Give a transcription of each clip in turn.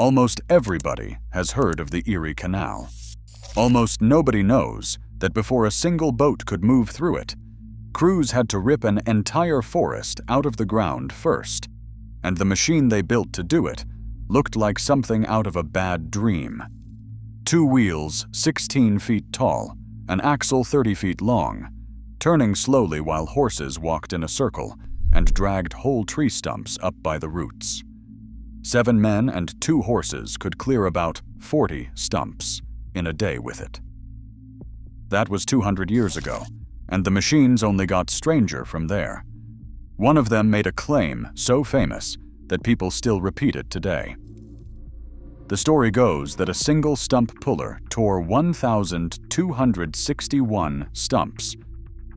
Almost everybody has heard of the Erie Canal. Almost nobody knows that before a single boat could move through it, crews had to rip an entire forest out of the ground first, and the machine they built to do it looked like something out of a bad dream. 2 wheels 16 feet tall, an axle 30 feet long, turning slowly while horses walked in a circle and dragged whole tree stumps up by the roots. 7 men and 2 horses could clear about 40 stumps in a day with it. That was 200 years ago, and the machines only got stranger from there. One of them made a claim so famous that people still repeat it today. The story goes that a single stump puller tore 1,261 stumps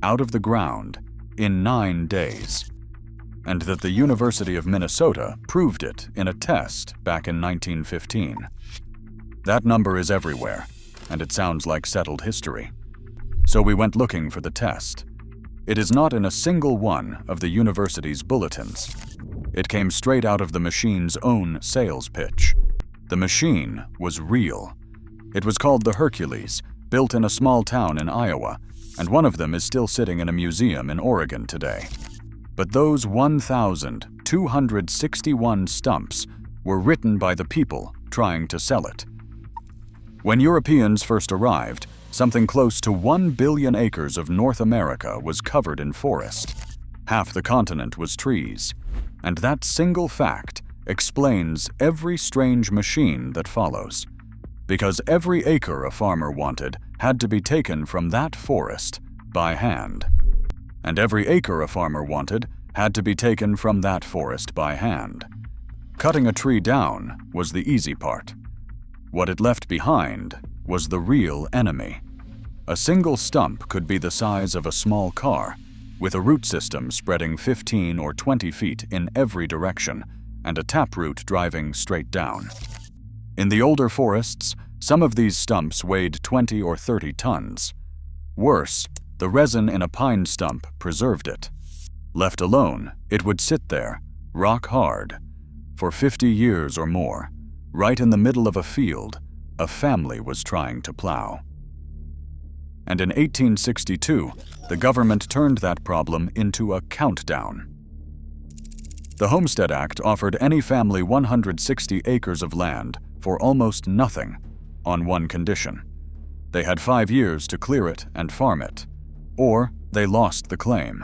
out of the ground in 9 days, and that the University of Minnesota proved it in a test back in 1915. That number is everywhere, and it sounds like settled history. So we went looking for the test. It is not in a single one of the university's bulletins. It came straight out of the machine's own sales pitch. The machine was real. It was called the Hercules, built in a small town in Iowa, and one of them is still sitting in a museum in Oregon today. But those 1,261 stumps were written by the people trying to sell it. When Europeans first arrived, something close to 1 billion acres of North America was covered in forest. Half the continent was trees, and that single fact explains every strange machine that follows, because every acre a farmer wanted had to be taken from that forest by hand, and every acre a farmer wanted had to be taken from that forest by hand. Cutting a tree down was the easy part. What it left behind was the real enemy. A single stump could be the size of a small car, with a root system spreading 15 or 20 feet in every direction, and a taproot driving straight down. In the older forests, some of these stumps weighed 20 or 30 tons. Worse, the resin in a pine stump preserved it. Left alone, it would sit there, rock hard, for 50 years or more. Right in the middle of a field, a family was trying to plow. And in 1862, the government turned that problem into a countdown. The Homestead Act offered any family 160 acres of land for almost nothing, on one condition. They had 5 years to clear it and farm it, or they lost the claim.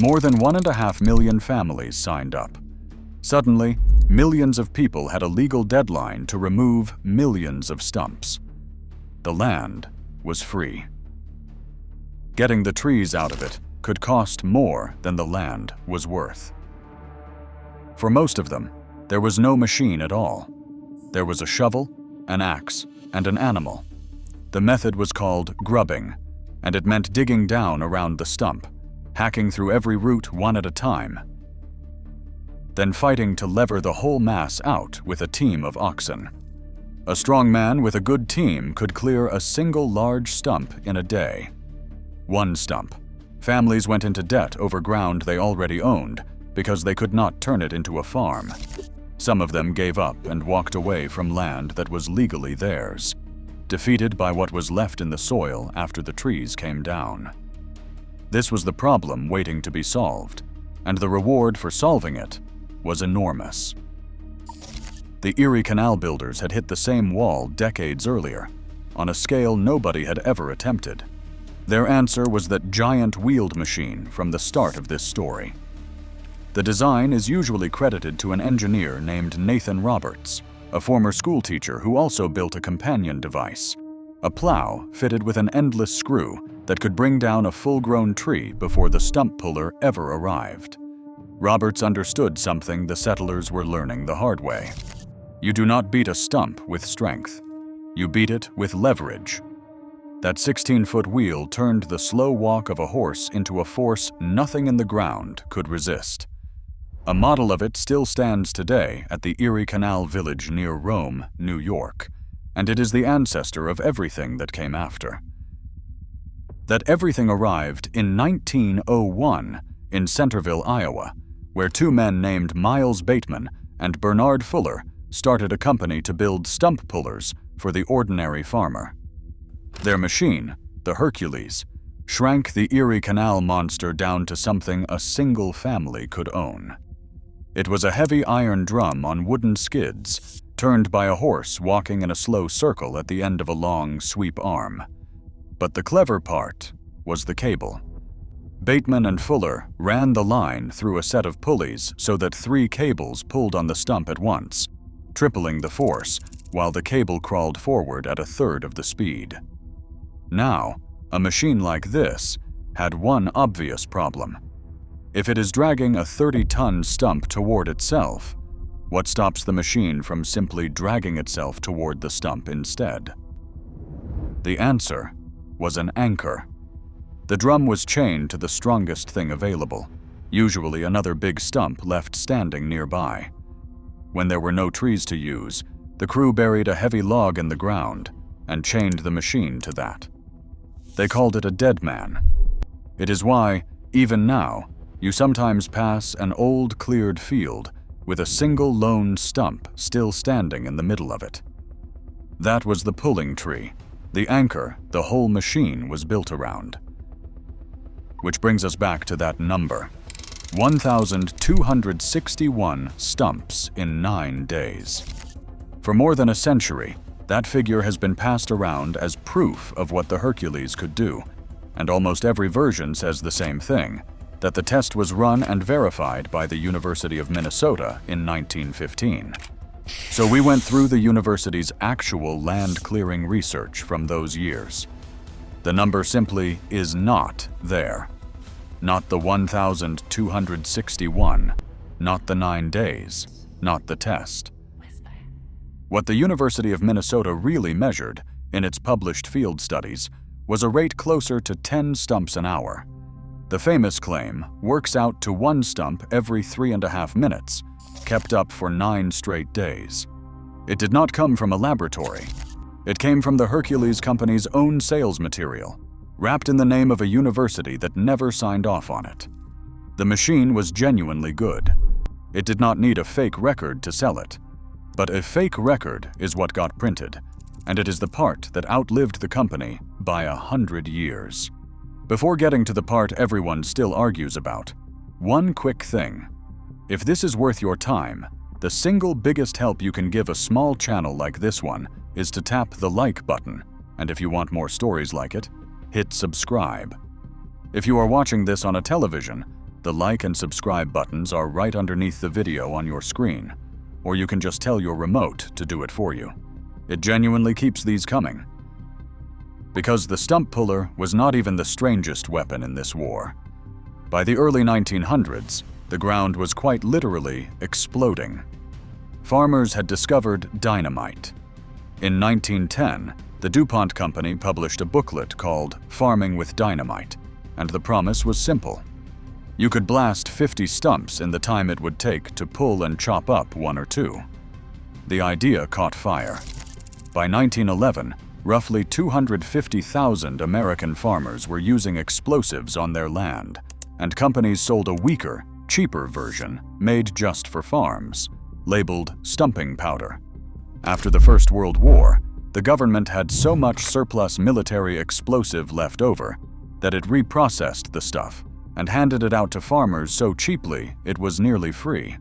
More than 1.5 million families signed up. Suddenly, millions of people had a legal deadline to remove millions of stumps. The land was free. Getting the trees out of it could cost more than the land was worth. For most of them, there was no machine at all. There was a shovel, an axe, and an animal. The method was called grubbing, and it meant digging down around the stump, hacking through every root one at a time, then fighting to lever the whole mass out with a team of oxen. A strong man with a good team could clear a single large stump in a day. One stump. Families went into debt over ground they already owned because they could not turn it into a farm. Some of them gave up and walked away from land that was legally theirs, defeated by what was left in the soil after the trees came down. This was the problem waiting to be solved, and the reward for solving it was enormous. The Erie Canal builders had hit the same wall decades earlier, on a scale nobody had ever attempted. Their answer was that giant wheeled machine from the start of this story. The design is usually credited to an engineer named Nathan Roberts, a former schoolteacher who also built a companion device, a plow fitted with an endless screw that could bring down a full-grown tree before the stump puller ever arrived. Roberts understood something the settlers were learning the hard way. You do not beat a stump with strength. You beat it with leverage. That 16-foot wheel turned the slow walk of a horse into a force nothing in the ground could resist. A model of it still stands today at the Erie Canal Village near Rome, New York, and it is the ancestor of everything that came after. That everything arrived in 1901 in Centerville, Iowa, where 2 men named Miles Bateman and Bernard Fuller started a company to build stump pullers for the ordinary farmer. Their machine, the Hercules, shrank the Erie Canal monster down to something a single family could own. It was a heavy iron drum on wooden skids, turned by a horse walking in a slow circle at the end of a long sweep arm. But the clever part was the cable. Bateman and Fuller ran the line through a set of pulleys so that 3 cables pulled on the stump at once, tripling the force, while the cable crawled forward at 1/3 of the speed. Now, a machine like this had one obvious problem. If it is dragging a 30-ton stump toward itself, what stops the machine from simply dragging itself toward the stump instead? The answer was an anchor. The drum was chained to the strongest thing available, usually another big stump left standing nearby. When there were no trees to use, the crew buried a heavy log in the ground and chained the machine to that. They called it a dead man. It is why, even now, you sometimes pass an old cleared field with a single lone stump still standing in the middle of it. That was the pulling tree, the anchor the whole machine was built around. Which brings us back to that number: 1,261 stumps in 9 days. For more than a century, that figure has been passed around as proof of what the Hercules could do, and almost every version says the same thing, that the test was run and verified by the University of Minnesota in 1915. So we went through the university's actual land-clearing research from those years. The number simply is not there. Not the 1,261, not the 9 days, not the test. What the University of Minnesota really measured, in its published field studies, was a rate closer to 10 stumps an hour. The famous claim works out to 1 stump every 3.5 minutes, kept up for 9 straight days. It did not come from a laboratory. It came from the Hercules Company's own sales material, wrapped in the name of a university that never signed off on it. The machine was genuinely good. It did not need a fake record to sell it. But a fake record is what got printed, and it is the part that outlived the company by 100 years. Before getting to the part everyone still argues about, one quick thing. If this is worth your time, the single biggest help you can give a small channel like this one is to tap the like button, and if you want more stories like it, hit subscribe. If you are watching this on a television, the like and subscribe buttons are right underneath the video on your screen, or you can just tell your remote to do it for you. It genuinely keeps these coming. Because the stump puller was not even the strangest weapon in this war. By the early 1900s, the ground was quite literally exploding. Farmers had discovered dynamite. In 1910, the DuPont company published a booklet called Farming with Dynamite, and the promise was simple. You could blast 50 stumps in the time it would take to pull and chop up 1 or 2. The idea caught fire. By 1911, roughly 250,000 American farmers were using explosives on their land, and companies sold a weaker, cheaper version made just for farms, labeled stumping powder. After the First World War, the government had so much surplus military explosive left over that it reprocessed the stuff and handed it out to farmers so cheaply it was nearly free.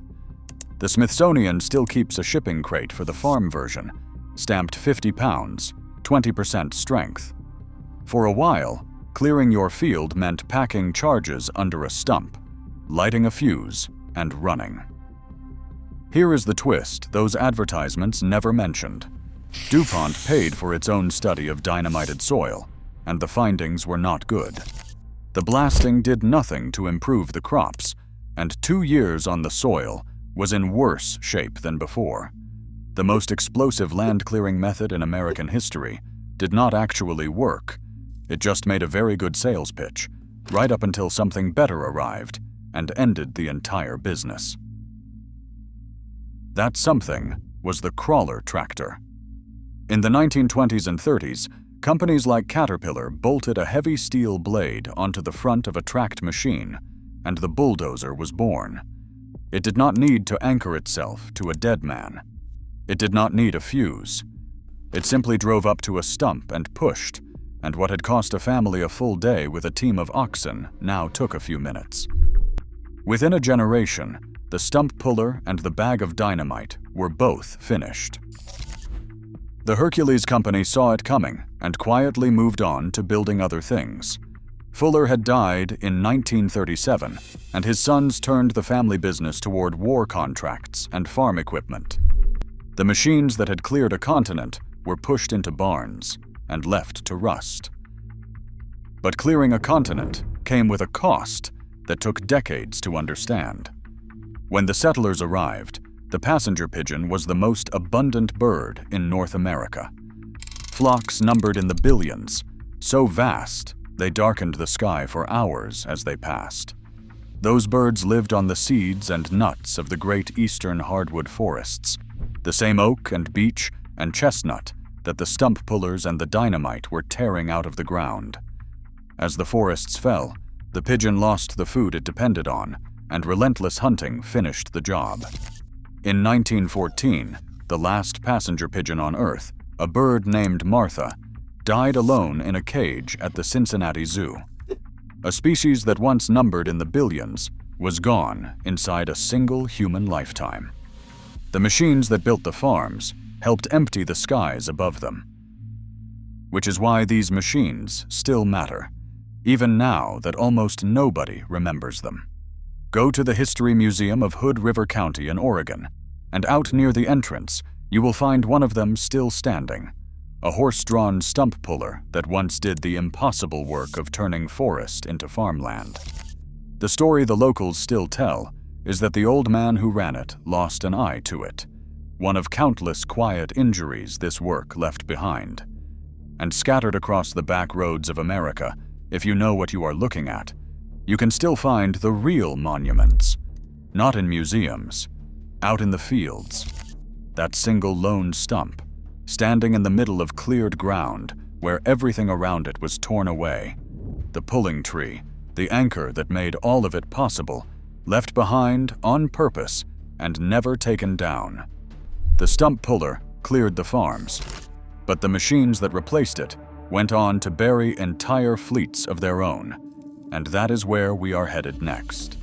The Smithsonian still keeps a shipping crate for the farm version, stamped 50 pounds, 20% strength. For a while, clearing your field meant packing charges under a stump, lighting a fuse, and running. Here is the twist those advertisements never mentioned. DuPont paid for its own study of dynamited soil, and the findings were not good. The blasting did nothing to improve the crops, and 2 years on the soil was in worse shape than before. The most explosive land-clearing method in American history did not actually work. It just made a very good sales pitch, right up until something better arrived and ended the entire business. That something was the crawler tractor. In the 1920s and 30s, companies like Caterpillar bolted a heavy steel blade onto the front of a tracked machine, and the bulldozer was born. It did not need to anchor itself to a dead man. It did not need a fuse. It simply drove up to a stump and pushed, and what had cost a family a full day with a team of oxen now took a few minutes. Within a generation, the stump puller and the bag of dynamite were both finished. The Hercules Company saw it coming and quietly moved on to building other things. Fuller had died in 1937, and his sons turned the family business toward war contracts and farm equipment. The machines that had cleared a continent were pushed into barns and left to rust. But clearing a continent came with a cost that took decades to understand. When the settlers arrived, the passenger pigeon was the most abundant bird in North America. Flocks numbered in the billions, so vast they darkened the sky for hours as they passed. Those birds lived on the seeds and nuts of the great eastern hardwood forests, the same oak and beech and chestnut that the stump pullers and the dynamite were tearing out of the ground. As the forests fell, the pigeon lost the food it depended on, and relentless hunting finished the job. In 1914, the last passenger pigeon on Earth, a bird named Martha, died alone in a cage at the Cincinnati Zoo. A species that once numbered in the billions was gone inside a single human lifetime. The machines that built the farms helped empty the skies above them. Which is why these machines still matter, even now that almost nobody remembers them. Go to the History Museum of Hood River County in Oregon, and out near the entrance, you will find one of them still standing, a horse-drawn stump puller that once did the impossible work of turning forest into farmland. The story the locals still tell is that the old man who ran it lost an eye to it, one of countless quiet injuries this work left behind. And scattered across the back roads of America, if you know what you are looking at, you can still find the real monuments, not in museums, out in the fields. That single lone stump, standing in the middle of cleared ground where everything around it was torn away. The pulling tree, the anchor that made all of it possible, left behind on purpose and never taken down. The stump puller cleared the farms, but the machines that replaced it went on to bury entire fleets of their own. And that is where we are headed next.